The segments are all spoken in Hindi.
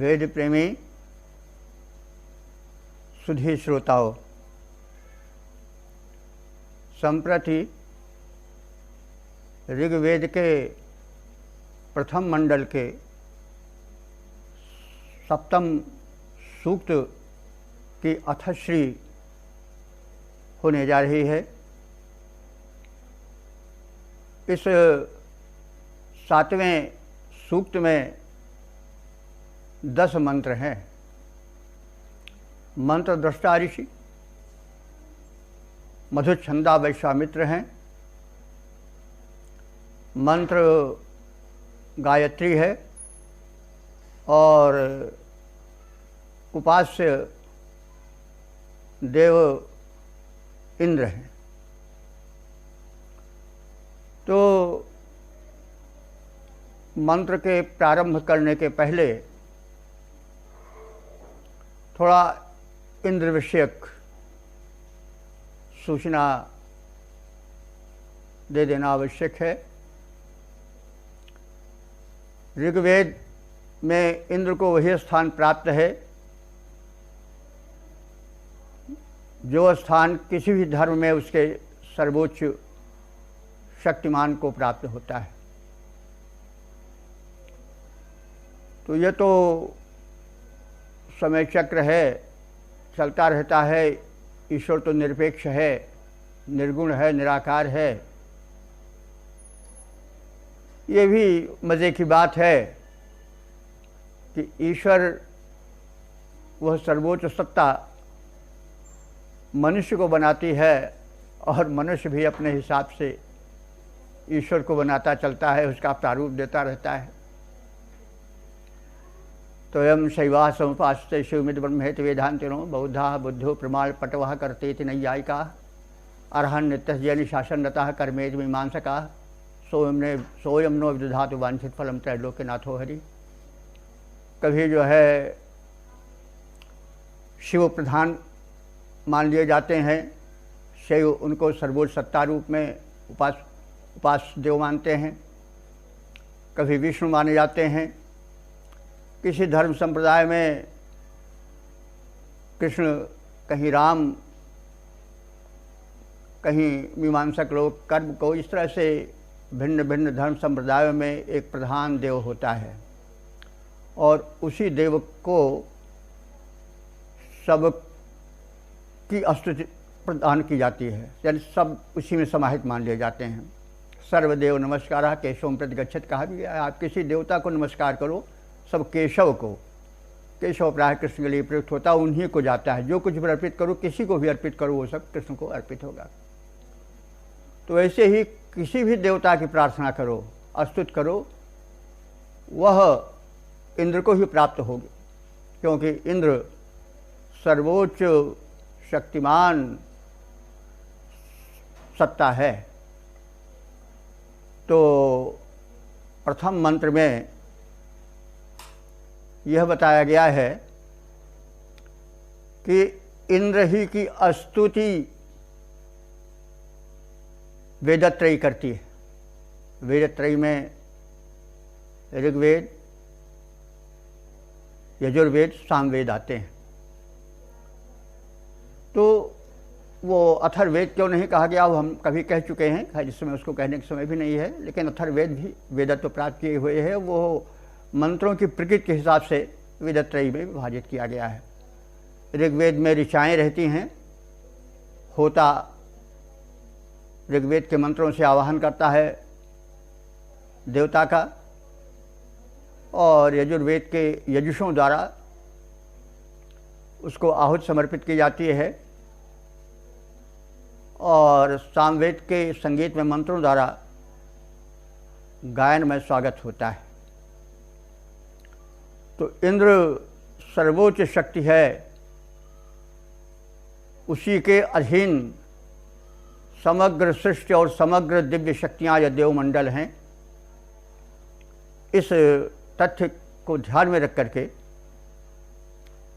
वेद प्रेमी सुधी श्रोताओं, संप्रति ऋग्वेद के प्रथम मंडल के सप्तम सूक्त की अथश्री होने जा रही है। इस सातवें सूक्त में 10 मंत्र हैं। मंत्र दृष्टा ऋषि मधुच्छंदा वैश्वामित्र हैं। मंत्र गायत्री है और उपास्य देव इंद्र हैं। तो मंत्र के प्रारंभ करने के पहले थोड़ा इंद्र विषयक सूचना दे देना आवश्यक है। ऋग्वेद में इंद्र को वही स्थान प्राप्त है जो स्थान किसी भी धर्म में उसके सर्वोच्च शक्तिमान को प्राप्त होता है। तो ये तो समय चक्र है, चलता रहता है। ईश्वर तो निरपेक्ष है, निर्गुण है, निराकार है। ये भी मज़े की बात है कि ईश्वर वह सर्वोच्च सत्ता मनुष्य को बनाती है और मनुष्य भी अपने हिसाब से ईश्वर को बनाता चलता है, उसका प्रारूप देता रहता है। तो यम शैवा समुपास्ते शिवमिद ब्रह्मेत वेदांतिनो बौद्धा बुद्धो प्रमाण पटवः करतेति नैयायिका अर्हन् नित्यजैन शासनरतः कर्मेज मीमांसका सोयम नो विदधातु वांछित फलम त्रैलोक्यनाथो हरि। कभी जो है शिव प्रधान मान लिए जाते हैं, शिव उनको सर्वोच्च सत्ता रूप में उपास्य देव मानते हैं। कभी विष्णु माने जाते हैं। किसी धर्म संप्रदाय में कृष्ण, कहीं राम, कहीं मीमांसक लोग कर्म को, इस तरह से भिन्न भिन्न धर्म संप्रदायों में एक प्रधान देव होता है और उसी देव को सब की स्तुति प्रदान की जाती है, यानी सब उसी में समाहित मान लिए जाते हैं। सर्वदेव नमस्कार केशव प्रति गच्छत कहा भी गया है। आप किसी देवता को नमस्कार करो, सब केशव को, केशव प्राय कृष्ण के लिए प्रयुक्त होता है, उन्हीं को जाता है। जो कुछ भी अर्पित करो, किसी को भी अर्पित करो, वो सब कृष्ण को अर्पित होगा। तो ऐसे ही किसी भी देवता की प्रार्थना करो, स्तुति करो, वह इंद्र को ही प्राप्त होगी, क्योंकि इंद्र सर्वोच्च शक्तिमान सत्ता है। तो प्रथम मंत्र में यह बताया गया है कि इंद्र ही की स्तुति वेदत्रयी करती है। वेदत्रयी में ऋग्वेद, यजुर्वेद, सामवेद आते हैं। तो वो अथर्ववेद क्यों नहीं कहा गया, वो हम कभी कह चुके हैं, जिस समय उसको कहने का समय भी नहीं है। लेकिन अथर्ववेद भी वेदत्व प्राप्त किए हुए है। वो मंत्रों की प्रकृति के हिसाब से वेदत्रयी में विभाजित किया गया है। ऋग्वेद में ऋचाएँ रहती हैं। होता ऋग्वेद के मंत्रों से आवाहन करता है देवता का और यजुर्वेद के यजुषों द्वारा उसको आहुति समर्पित की जाती है और सामवेद के संगीत में मंत्रों द्वारा गायन में स्वागत होता है। तो इंद्र सर्वोच्च शक्ति है, उसी के अधीन समग्र सृष्टि और समग्र दिव्य शक्तियाँ या देवमंडल हैं। इस तथ्य को ध्यान में रख करके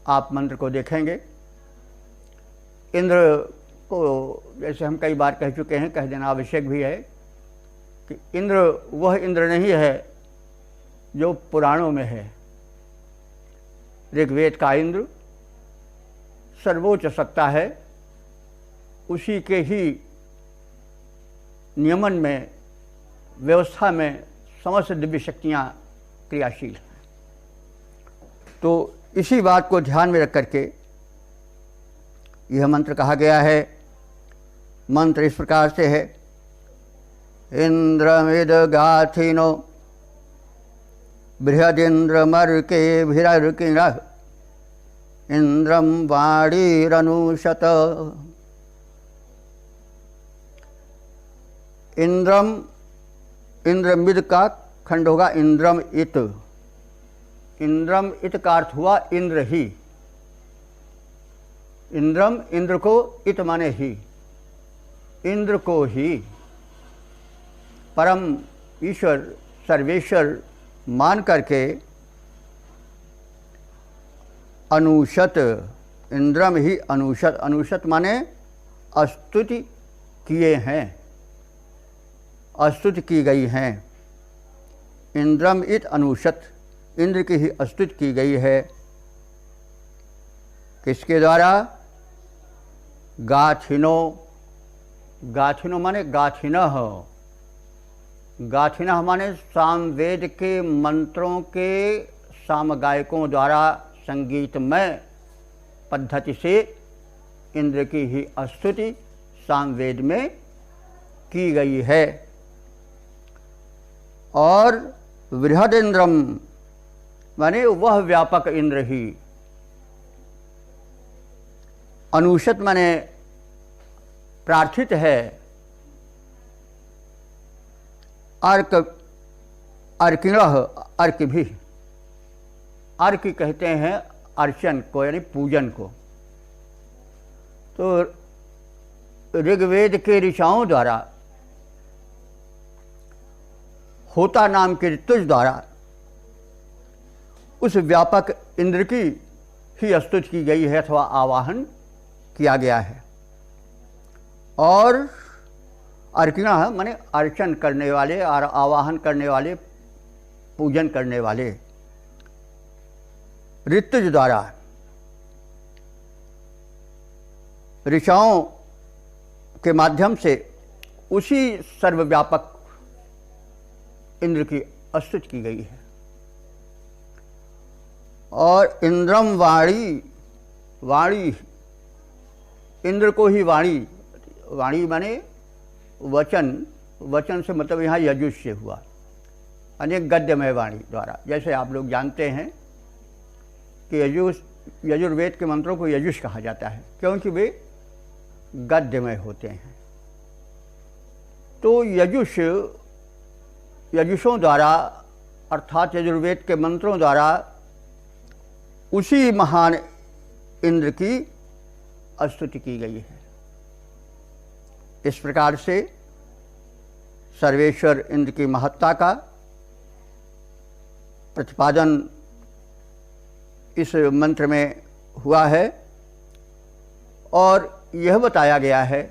आप मंत्र को देखेंगे। इंद्र को जैसे हम कई बार कह चुके हैं, कह देना आवश्यक भी है कि इंद्र वह इंद्र नहीं है जो पुराणों में है। ऋग्वेद का इंद्र सर्वोच्च सत्ता है, उसी के ही नियमन में, व्यवस्था में समस्त दिव्य शक्तियाँ क्रियाशील हैं। तो इसी बात को ध्यान में रख करके यह मंत्र कहा गया है। मंत्र इस प्रकार से है, इंद्रमिद गाथिनो बृहदिंद्रमर्के भिरर्किणः इंद्रम वाणीरनुशत। इंद्रम, इंद्रमिद का खंड होगा इंद्रम इत। इंद्रम इत का अर्थ हुआ इंद्र ही। इंद्रम, इंद्र को, इत माने ही, इंद्र को ही परम ईश्वर सर्वेश्वर मान करके अनुशत, इंद्रम ही अनुशत, अनुशत माने स्तुति किए हैं, स्तुति की गई हैं। इंद्रम इत अनुशत, इंद्र की ही स्तुति की गई है। किसके द्वारा? गाथिनो, गाथिनो माने गाथिनः, गाथिनः माने सामवेद के मंत्रों के सामगायकों द्वारा संगीतमय पद्धति से इंद्र की ही स्तुति सामवेद में की गई है। और बृहद इंद्रम माने वह व्यापक इंद्र ही। अनुशत माने प्रार्थित है। अर्क, अर्किणः, अर्क भी, अर्क कहते हैं अर्चन को, यानी पूजन को। तो ऋग्वेद के ऋचाओं द्वारा, होता नाम के ऋतुज द्वारा उस व्यापक इंद्र की ही स्तुति की गई है अथवा आवाहन किया गया है। और अर्किणः माने अर्चन करने वाले और आवाहन करने वाले, पूजन करने वाले ऋतुज द्वारा ऋचाओं के माध्यम से उसी सर्वव्यापक इंद्र की स्तुति की गई है। और इंद्रम वाणी, वाणी, इंद्र को ही वाणी, वाणी माने वचन, वचन से मतलब यहाँ यजुष से हुआ, अनेक गद्यमय वाणी द्वारा। जैसे आप लोग जानते हैं कि यजुर्वेद के मंत्रों को यजुष कहा जाता है क्योंकि वे गद्यमय होते हैं। तो यजुषों द्वारा अर्थात यजुर्वेद के मंत्रों द्वारा उसी महान इंद्र की स्तुति की गई है। इस प्रकार से सर्वेश्वर इंद्र की महत्ता का प्रतिपादन इस मंत्र में हुआ है। और यह बताया गया है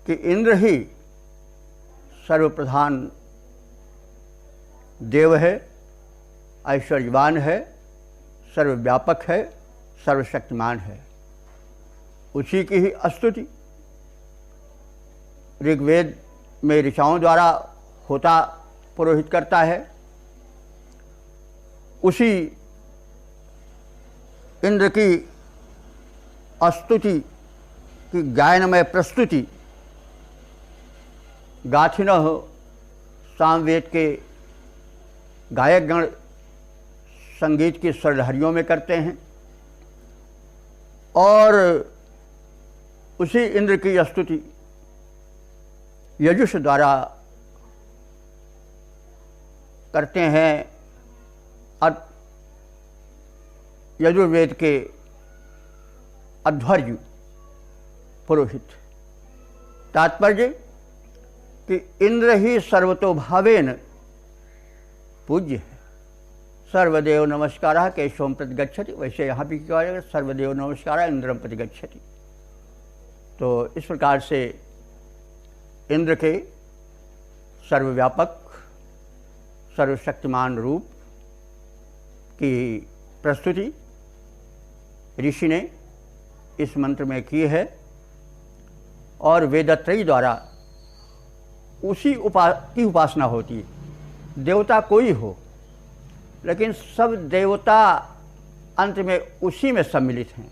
कि इंद्र ही सर्वप्रधान देव है, ऐश्वर्यवान है, सर्वव्यापक है, सर्वशक्तिमान है। उसी की ही स्तुति ऋग्वेद में ऋचाओं द्वारा होता पुरोहित करता है। उसी इंद्र की स्तुति की गायनमय प्रस्तुति गाथिनः सामवेद के गायकगण संगीत की स्वरलहरियों में करते हैं। और उसी इंद्र की स्तुति यजुष द्वारा करते हैं यजुर्वेद के अध्वर्यु पुरोहित। तात्पर्य कि इंद्र ही सर्वतोभावेन पूज्य है। सर्वदेव नमस्कारः केशवं प्रति गच्छति, वैसे यहाँ भी कहा जाएगा सर्वदेव नमस्कारः इंद्रम प्रति गच्छति। तो इस प्रकार से इंद्र के सर्वव्यापक सर्वशक्तिमान रूप की प्रस्तुति ऋषि ने इस मंत्र में की है और वेदत्रयी द्वारा उसी की उपासना होती है। देवता कोई हो, लेकिन सब देवता अंत में उसी में सम्मिलित हैं।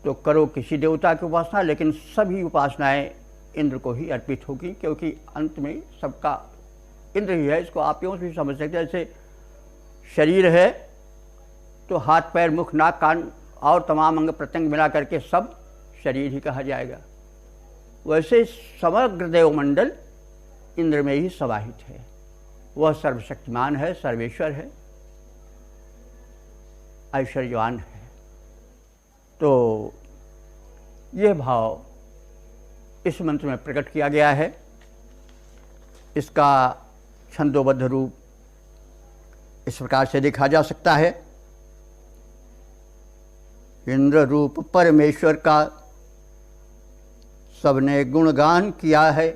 तो करो किसी देवता की उपासना, लेकिन सभी उपासनाएं इंद्र को ही अर्पित होगी, क्योंकि अंत में सबका इंद्र ही है। इसको आप यूँ भी समझ सकते हैं, जैसे शरीर है तो हाथ पैर मुख नाक कान और तमाम अंग प्रत्यंग मिला करके सब शरीर ही कहा जाएगा। वैसे समग्र देवमंडल इंद्र में ही समाहित है। वह सर्वशक्तिमान है, सर्वेश्वर है, ऐश्वर्यवान है। तो यह भाव इस मंत्र में प्रकट किया गया है। इसका छंदोबद्ध रूप इस प्रकार से देखा जा सकता है। इंद्र रूप परमेश्वर का सबने गुणगान किया है।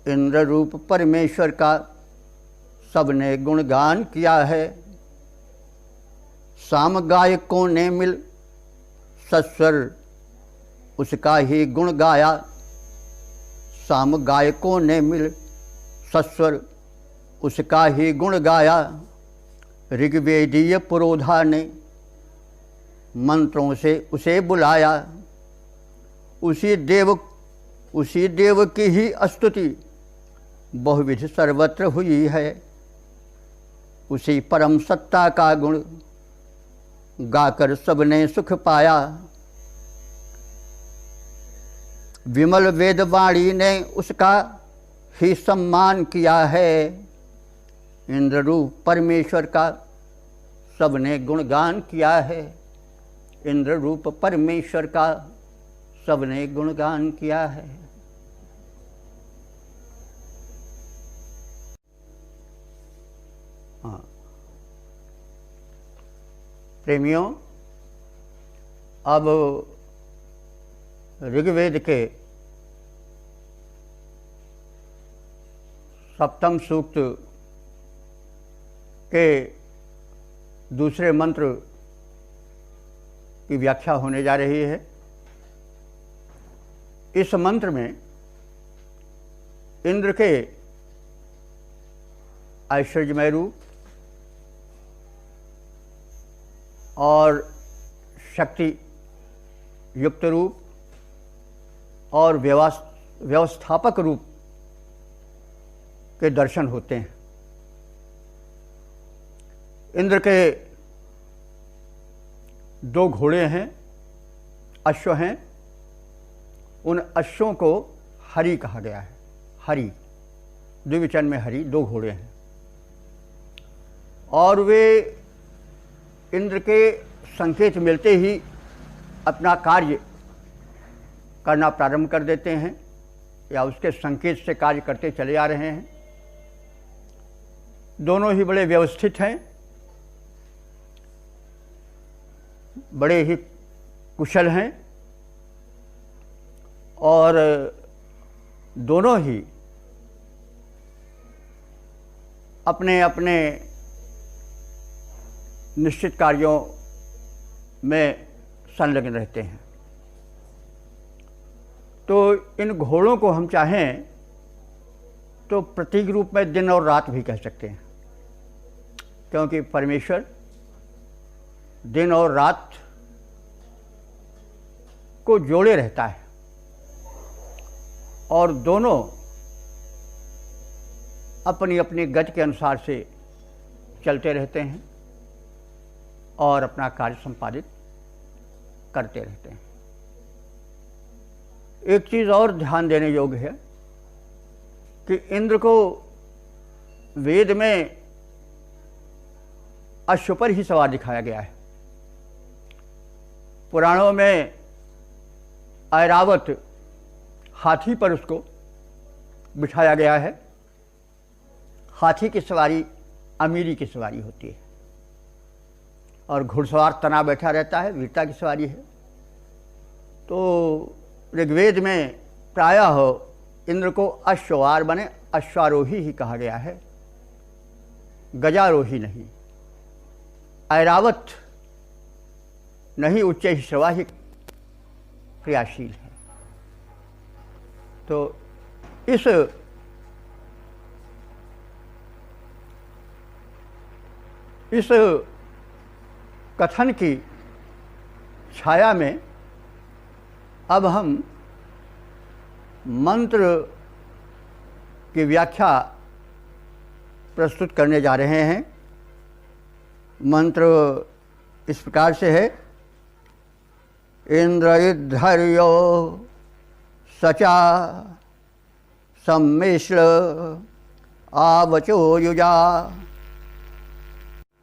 इंद्र रूप परमेश्वर का सबने गुणगान किया है। साम गायकों ने मिल सस्वर उसका ही गुण गाया। साम गायकों ने मिल सस्वर उसका ही गुण गाया। ऋग्वेदीय पुरोधा ने मंत्रों से उसे बुलाया। उसी देव की ही स्तुति बहुविध सर्वत्र हुई है। उसी परम सत्ता का गुण गाकर सबने सुख पाया। विमल वेदवाणी ने उसका ही सम्मान किया है। इंद्र रूप परमेश्वर का सबने गुणगान किया है। इंद्र रूप परमेश्वर का सबने गुणगान किया है। हाँ प्रेमियों, अब ऋग्वेद के सप्तम सूक्त के दूसरे मंत्र की व्याख्या होने जा रही है। इस मंत्र में इंद्र के ऐश्वर्यमय रूप और शक्ति युक्त रूप और व्यवस्थापक रूप के दर्शन होते हैं। इंद्र के दो घोड़े हैं, अश्व हैं। उन अश्वों को हरि कहा गया है। हरि, द्विवचन में हरि, दो घोड़े हैं। और वे इंद्र के संकेत मिलते ही अपना कार्य करना प्रारंभ कर देते हैं, या उसके संकेत से कार्य करते चले आ रहे हैं। दोनों ही बड़े व्यवस्थित हैं, बड़े ही कुशल हैं, और दोनों ही अपने अपने निश्चित कार्यों में संलग्न रहते हैं। तो इन घोड़ों को हम चाहें तो प्रतीक रूप में दिन और रात भी कह सकते हैं, क्योंकि परमेश्वर दिन और रात को जोड़े रहता है, और दोनों अपनी अपनी गति के अनुसार से चलते रहते हैं और अपना कार्य संपादित करते रहते हैं। एक चीज़ और ध्यान देने योग्य है कि इंद्र को वेद में अश्व पर ही सवार दिखाया गया है। पुराणों में ऐरावत हाथी पर उसको बिठाया गया है। हाथी की सवारी अमीरी की सवारी होती है, और घुड़सवार तना बैठा रहता है, वीरता की सवारी है। तो ऋग्वेद में प्रायः इंद्र को अश्ववार बने अश्वारोही ही कहा गया है, गजारोही नहीं। ऐरावत नहीं उच्च श्रवा ही क्रियाशील है। तो इस कथन की छाया में अब हम मंत्र की व्याख्या प्रस्तुत करने जा रहे हैं। मंत्र इस प्रकार से है, इंद्रइद्धर्यो सचा सम्मिश्र आवचो युजा।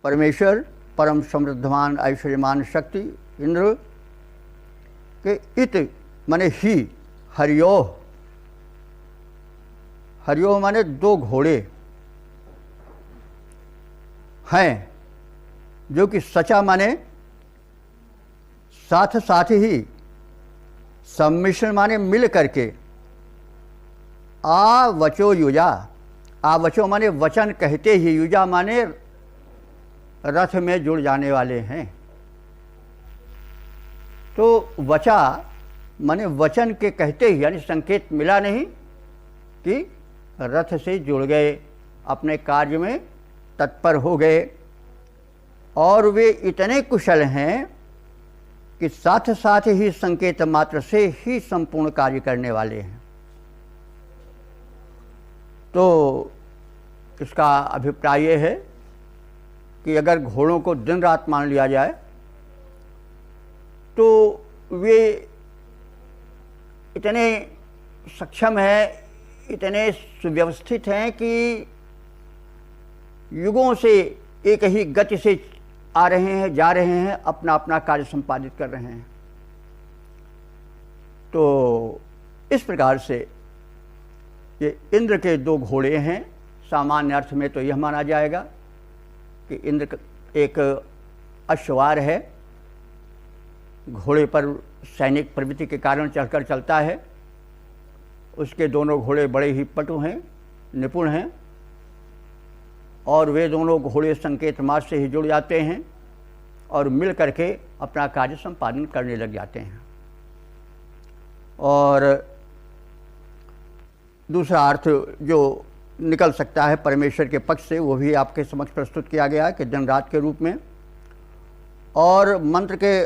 परमेश्वर परम समृद्धमान ऐश्वर्यमान शक्ति इंद्र के इत माने ही, हरियोह, हरियोह माने दो घोड़े हैं, जो कि सचा माने साथ साथ ही, सम्मिश्रण माने मिल करके, आ वचो युजा, आ वचो माने वचन कहते ही, युजा माने रथ में जुड़ जाने वाले हैं। तो वचा माने वचन के कहते ही, यानी संकेत मिला नहीं कि रथ से जुड़ गए, अपने कार्य में तत्पर हो गए, और वे इतने कुशल हैं कि साथ साथ ही संकेत मात्र से ही संपूर्ण कार्य करने वाले हैं। तो इसका अभिप्राय ये है कि अगर घोड़ों को दिन रात मान लिया जाए तो वे इतने सक्षम हैं, इतने सुव्यवस्थित हैं कि युगों से एक ही गति से आ रहे हैं, जा रहे हैं, अपना अपना कार्य संपादित कर रहे हैं। तो इस प्रकार से ये इंद्र के दो घोड़े हैं। सामान्य अर्थ में तो यह माना जाएगा कि इंद्र एक अश्वार है, घोड़े पर सैनिक प्रवृत्ति के कारण चढ़कर चलता है। उसके दोनों घोड़े बड़े ही पटु हैं, निपुण हैं, और वे दोनों घोड़े संकेत मार्ग से ही जुड़ जाते हैं और मिल करके अपना कार्य संपादन करने लग जाते हैं। और दूसरा अर्थ जो निकल सकता है परमेश्वर के पक्ष से, वो भी आपके समक्ष प्रस्तुत किया गया है कि दिन रात के रूप में। और मंत्र के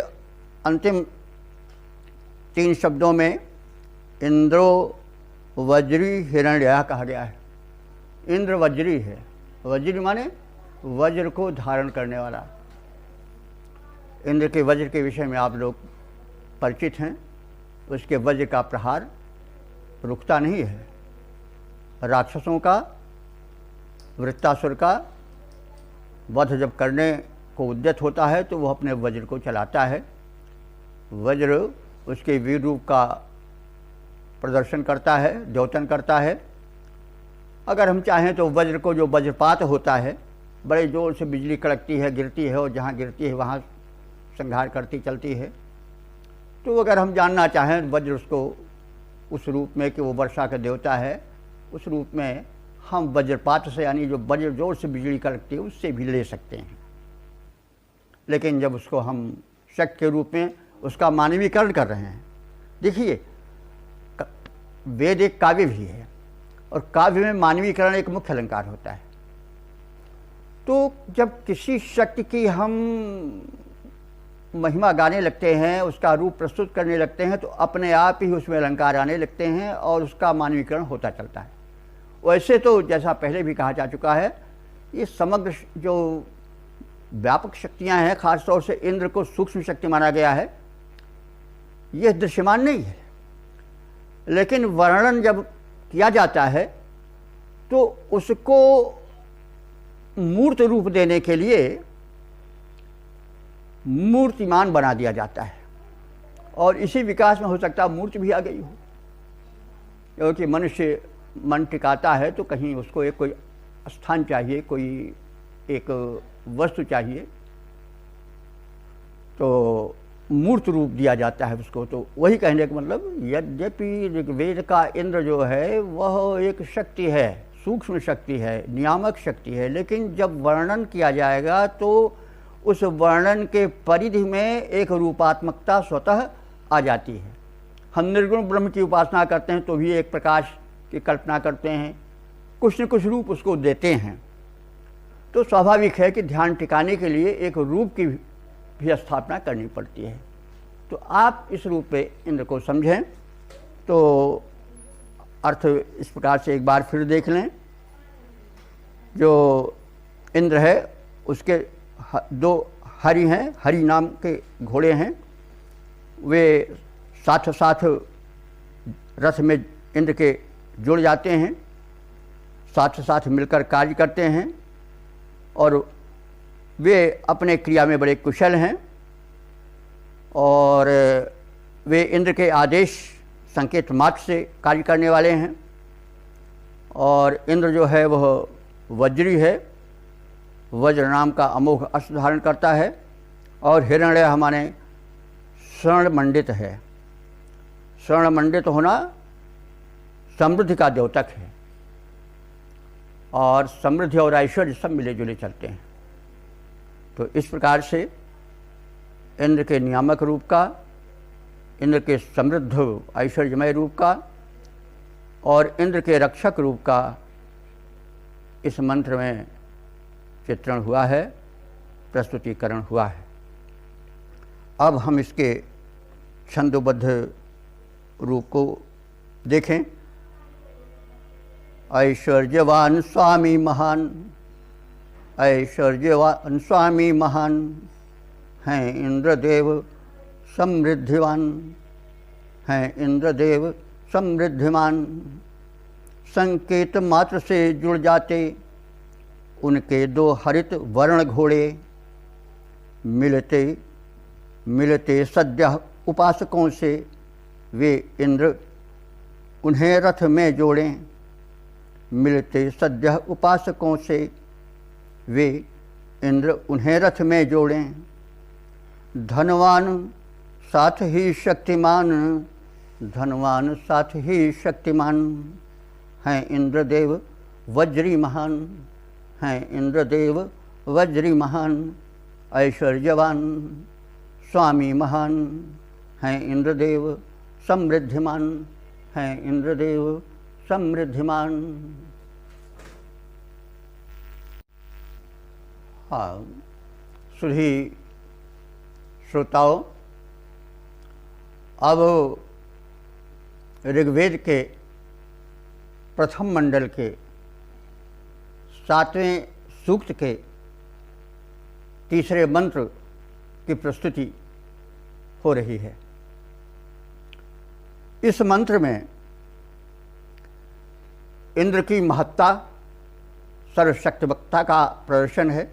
अंतिम 3 शब्दों में इंद्रो वज्री हिरण्यः कहा गया है। इंद्र वज्री है, वज्र माने वज्र को धारण करने वाला। इंद्र के वज्र के विषय में आप लोग परिचित हैं। उसके वज्र का प्रहार रुकता नहीं है। राक्षसों का, वृत्तासुर का वध जब करने को उद्यत होता है तो वह अपने वज्र को चलाता है। वज्र उसके वीर रूप का प्रदर्शन करता है, द्योतन करता है। अगर हम चाहें तो वज्र को, जो वज्रपात होता है, बड़े जोर से बिजली कड़कती है, गिरती है, और जहाँ गिरती है वहाँ संहार करती चलती है। तो अगर हम जानना चाहें वज्र उसको उस रूप में कि वो वर्षा का देवता है, उस रूप में हम वज्रपात से, यानी जो वज्र जोर से बिजली कड़कती है, उससे भी ले सकते हैं। लेकिन जब उसको हम शक्ति के रूप में उसका मानवीकरण कर रहे हैं, देखिए वेद एक काव्य भी है, और काव्य में मानवीकरण एक मुख्य अलंकार होता है। तो जब किसी शक्ति की हम महिमा गाने लगते हैं, उसका रूप प्रस्तुत करने लगते हैं, तो अपने आप ही उसमें अलंकार आने लगते हैं और उसका मानवीकरण होता चलता है। वैसे तो जैसा पहले भी कहा जा चुका है, ये समग्र जो व्यापक शक्तियां हैं, खास तौर से इंद्र को सूक्ष्म शक्ति माना गया है, यह दृश्यमान नहीं है। लेकिन वर्णन जब किया जाता है तो उसको मूर्त रूप देने के लिए मूर्तिमान बना दिया जाता है। और इसी विकास में हो सकता है मूर्ति भी आ गई हो, क्योंकि मनुष्य मन टिकाता है तो कहीं उसको एक कोई स्थान चाहिए, कोई एक वस्तु चाहिए, तो मूर्त रूप दिया जाता है उसको। तो वही कहने का मतलब, यद्यपि ऋग्वेद का इंद्र जो है वह एक शक्ति है, सूक्ष्म शक्ति है, नियामक शक्ति है, लेकिन जब वर्णन किया जाएगा तो उस वर्णन के परिधि में एक रूपात्मकता स्वतः आ जाती है। हम निर्गुण ब्रह्म की उपासना करते हैं तो भी एक प्रकाश की कल्पना करते हैं, कुछ न कुछ रूप उसको देते हैं। तो स्वाभाविक है कि ध्यान टिकाने के लिए एक रूप की भी स्थापना करनी पड़ती है। तो आप इस रूप में इंद्र को समझें। तो अर्थ इस प्रकार से एक बार फिर देख लें। जो इंद्र है उसके दो हरि हैं, हरि नाम के घोड़े हैं। वे साथ साथ रथ में इंद्र के जुड़ जाते हैं, साथ साथ मिलकर कार्य करते हैं और वे अपने क्रिया में बड़े कुशल हैं और वे इंद्र के आदेश संकेत मात्र से कार्य करने वाले हैं। और इंद्र जो है वह वज्री है, वज्र नाम का अमोघ अस्त्र धारण करता है और हिरण्य हमारे स्वर्णमंडित है। स्वर्णमंडित होना समृद्धि का द्योतक है और समृद्धि और ऐश्वर्य सब मिले जुले चलते हैं। तो इस प्रकार से इंद्र के नियामक रूप का, इंद्र के समृद्ध ऐश्वर्यमय रूप का और इंद्र के रक्षक रूप का इस मंत्र में चित्रण हुआ है, प्रस्तुतिकरण हुआ है। अब हम इसके छंदोबद्ध रूप को देखें। ऐश्वर्यवान स्वामी महान, ऐश्वर्यवान स्वामी महान हैं इंद्रदेव समृद्धिवान, हैं इंद्रदेव समृद्धिमान। संकेत मात्र से जुड़ जाते उनके दो हरित वर्ण घोड़े, मिलते मिलते सद्यः उपासकों से वे इंद्र उन्हें रथ में जोड़ें। मिलते सद्यः उपासकों से वे इंद्र उन्हें रथ में जोड़ें। धनवान साथ ही शक्तिमान, धनवान साथ ही शक्तिमान हैं इंद्रदेव वज्री महान, हैं इंद्रदेव वज्री महान। ऐश्वर्यवान स्वामी महान हैं इंद्रदेव समृद्धिमान, हैं इंद्रदेव समृद्धिमान। हाँ, सुधी श्रोताओं, अब ऋग्वेद के प्रथम मंडल के 7वें सूक्त के तीसरे मंत्र की प्रस्तुति हो रही है। इस मंत्र में इंद्र की महत्ता, सर्वशक्तिमत्ता का प्रदर्शन है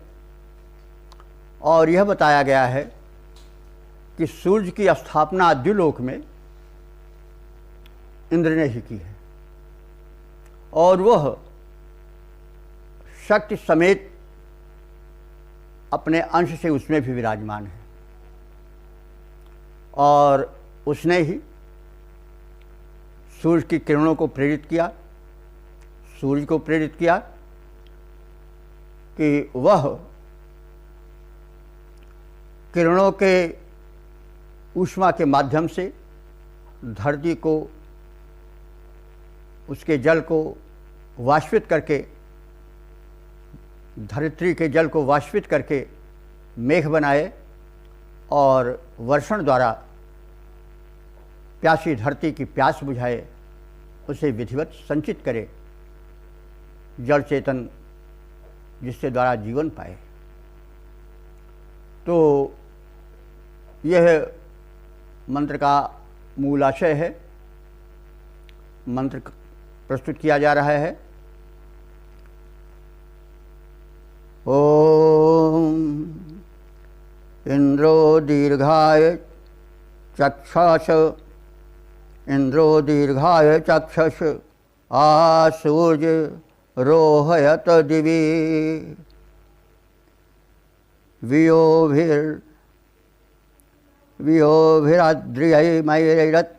और यह बताया गया है कि सूर्य की स्थापना द्युलोक में इंद्र ने ही की है और वह शक्ति समेत अपने अंश से उसमें भी विराजमान है और उसने ही सूर्य की किरणों को प्रेरित किया, सूर्य को प्रेरित किया कि वह किरणों के ऊष्मा के माध्यम से धरती को, उसके जल को वाष्पित करके, धरित्री के जल को वाष्पित करके मेघ बनाए और वर्षण द्वारा प्यासी धरती की प्यास बुझाए, उसे विधिवत संचित करे, जल चेतन जिसके द्वारा जीवन पाए। तो यह मंत्र का मूल आशय है। मंत्र प्रस्तुत किया जा रहा है। ओम इंद्रो दीर्घाय चक्षस, इंद्रो दीर्घाय चक्षस आसूर्य रोहयत दिवि वियोभिराद्रियैरत्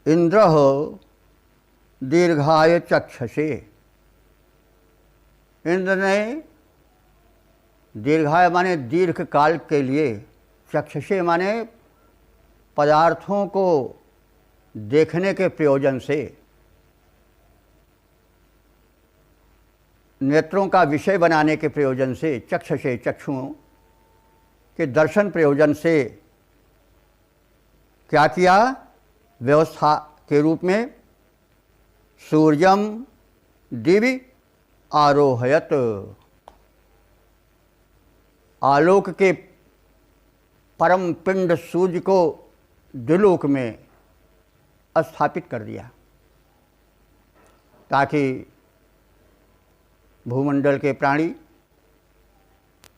इंद्रः दीर्घाय चक्षसे। इंद्र ने दीर्घाय माने दीर्घ काल के लिए, चक्षुषे माने पदार्थों को देखने के प्रयोजन से, नेत्रों का विषय बनाने के प्रयोजन से, चक्षुषे चक्षुओं के दर्शन प्रयोजन से क्या किया, व्यवस्था के रूप में सूर्यम दिवि आरोहयत, आलोक के परम पिंड सूर्य को द्विलोक में स्थापित कर दिया, ताकि भूमंडल के प्राणी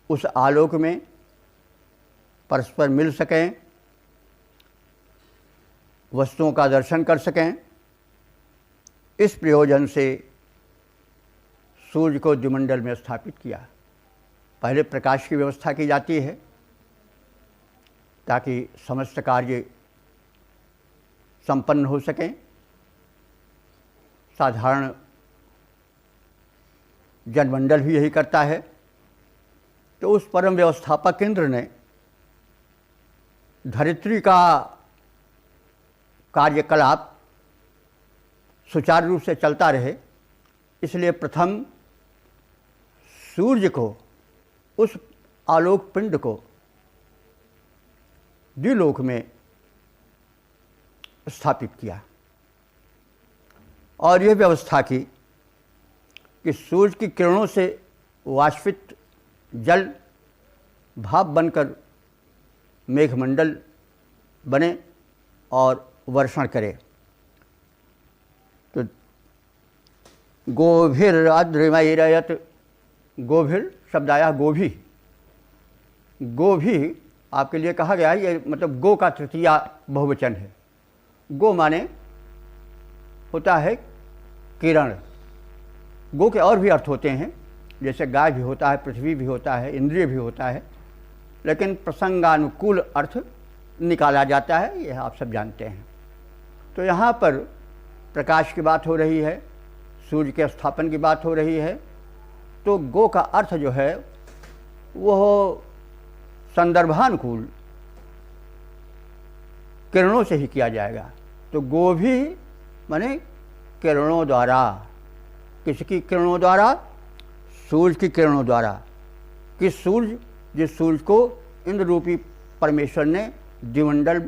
उस आलोक में परस्पर मिल सकें, वस्तुओं का दर्शन कर सकें। इस प्रयोजन से सूर्य को द्विमंडल में स्थापित किया। पहले प्रकाश की व्यवस्था की जाती है ताकि समस्त कार्य संपन्न हो सकें। साधारण जनमंडल भी यही करता है। तो उस परम व्यवस्थापक इंद्र ने धरित्री का कार्यकलाप सुचारू रूप से चलता रहे, इसलिए प्रथम सूर्य को, उस आलोक पिंड को द्विलोक में स्थापित किया और यह व्यवस्था की कि सूर्य की किरणों से वाष्पित जल भाप बनकर मेघमंडल बने और वर्षण करे। तो गोभिर अद्रिमैरयत, गोभिर शब्द आया गोभी। गोभी आपके लिए कहा गया है, ये मतलब गो का तृतीया बहुवचन है। गो माने होता है किरण। गो के और भी अर्थ होते हैं, जैसे गाय भी होता है, पृथ्वी भी होता है, इंद्रिय भी होता है, लेकिन प्रसंगानुकूल अर्थ निकाला जाता है, यह आप सब जानते हैं। तो यहाँ पर प्रकाश की बात हो रही है, सूर्य के स्थापन की बात हो रही है। तो गो का अर्थ जो है वह संदर्भानुकूल किरणों से ही किया जाएगा। तो गो भी माने किरणों द्वारा, किसकी किरणों द्वारा, सूर्य की किरणों द्वारा। किस सूर्य, जिस सूर्य को इंद्र रूपी परमेश्वर ने द्विमंडल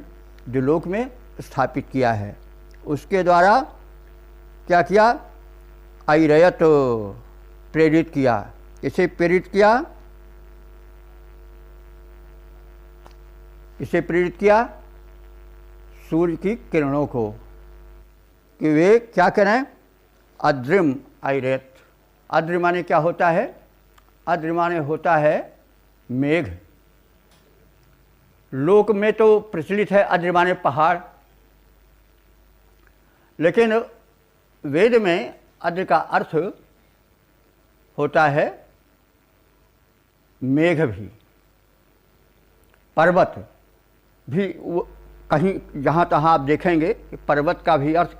द्विलोक में स्थापित किया है, उसके द्वारा क्या किया, ऐरयत प्रेरित किया। इसे प्रेरित किया, इसे प्रेरित किया सूर्य की किरणों को कि वे क्या करें, अद्रिम ऐरयत। अद्रि माने क्या होता है, अद्रि माने होता है मेघ। लोक में तो प्रचलित है अद्रि माने पहाड़, लेकिन वेद में अद्रि का अर्थ होता है मेघ भी, पर्वत भी। कहीं जहाँ तहाँ आप देखेंगे कि पर्वत का भी अर्थ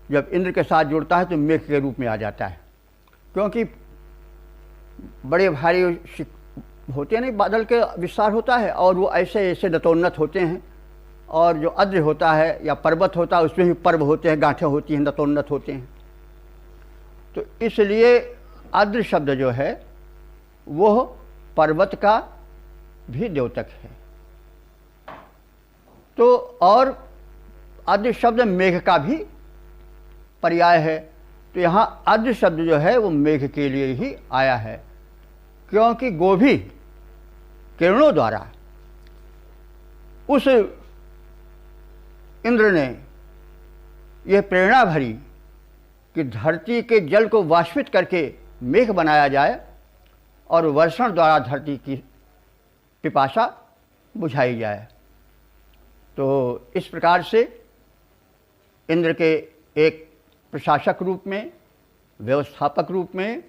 जब इंद्र के साथ जुड़ता है तो मेघ के रूप में आ जाता है, क्योंकि बड़े भारी होते हैं, नहीं बादल के विस्तार होता है और वो ऐसे ऐसे नतोन्नत होते हैं। और जो अद्र होता है या पर्वत होता है उसमें भी पर्व होते हैं, गांठें होती हैं, नतोन्नत होते हैं। तो इसलिए अद्र शब्द जो है वह पर्वत का भी द्योतक है। तो और अद्र शब्द मेघ का भी पर्याय है। तो यहाँ अद्र शब्द जो है वो मेघ के लिए ही आया है, क्योंकि गोभी किरणों द्वारा उस इंद्र ने यह प्रेरणा भरी कि धरती के जल को वाष्पित करके मेघ बनाया जाए और वर्षण द्वारा धरती की पिपासा बुझाई जाए। तो इस प्रकार से इंद्र के एक प्रशासक रूप में, व्यवस्थापक रूप में,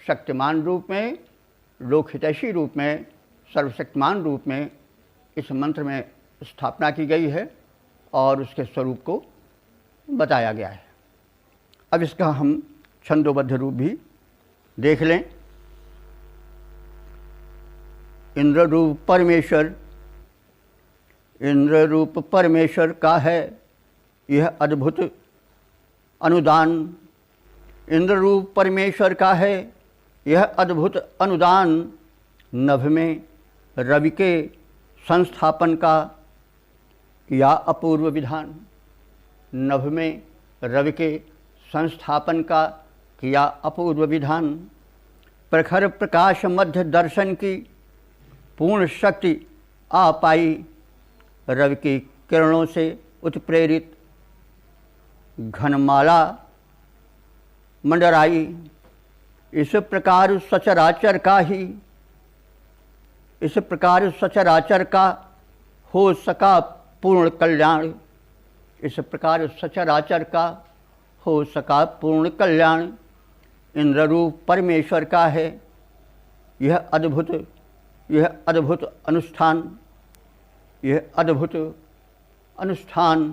शक्तिमान रूप में, लोकहितैषी रूप में, सर्वशक्तिमान रूप में इस मंत्र में स्थापना की गई है और उसके स्वरूप को बताया गया है। अब इसका हम छंदोबद्ध रूप भी देख लें। इंद्र रूप परमेश्वर, इंद्र रूप परमेश्वर का है यह अद्भुत अनुदान। इंद्र रूप परमेश्वर का है यह अद्भुत अनुदान। नभ में रवि के संस्थापन का किया अपूर्व विधान। नभ में रवि के संस्थापन का किया अपूर्व विधान। प्रखर प्रकाश मध्य दर्शन की पूर्ण शक्ति आ पाई। रवि की किरणों से उत्प्रेरित घनमाला मंडराई। इस प्रकार सचराचर का ही, इस प्रकार सचराचर का हो सका पूर्ण कल्याण। इस प्रकार सचराचर का हो सका पूर्ण कल्याण। इंद्र रूप परमेश्वर का है यह अद्भुत अनुष्ठान, यह अद्भुत अनुष्ठान।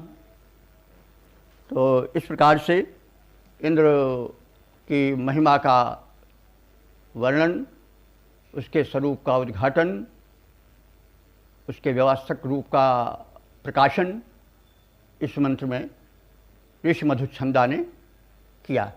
तो इस प्रकार से इंद्र की महिमा का वर्णन, उसके स्वरूप का उद्घाटन, उसके व्यवस्थक रूप का प्रकाशन इस मंत्र में ऋषि मधुच्छंदा ने किया।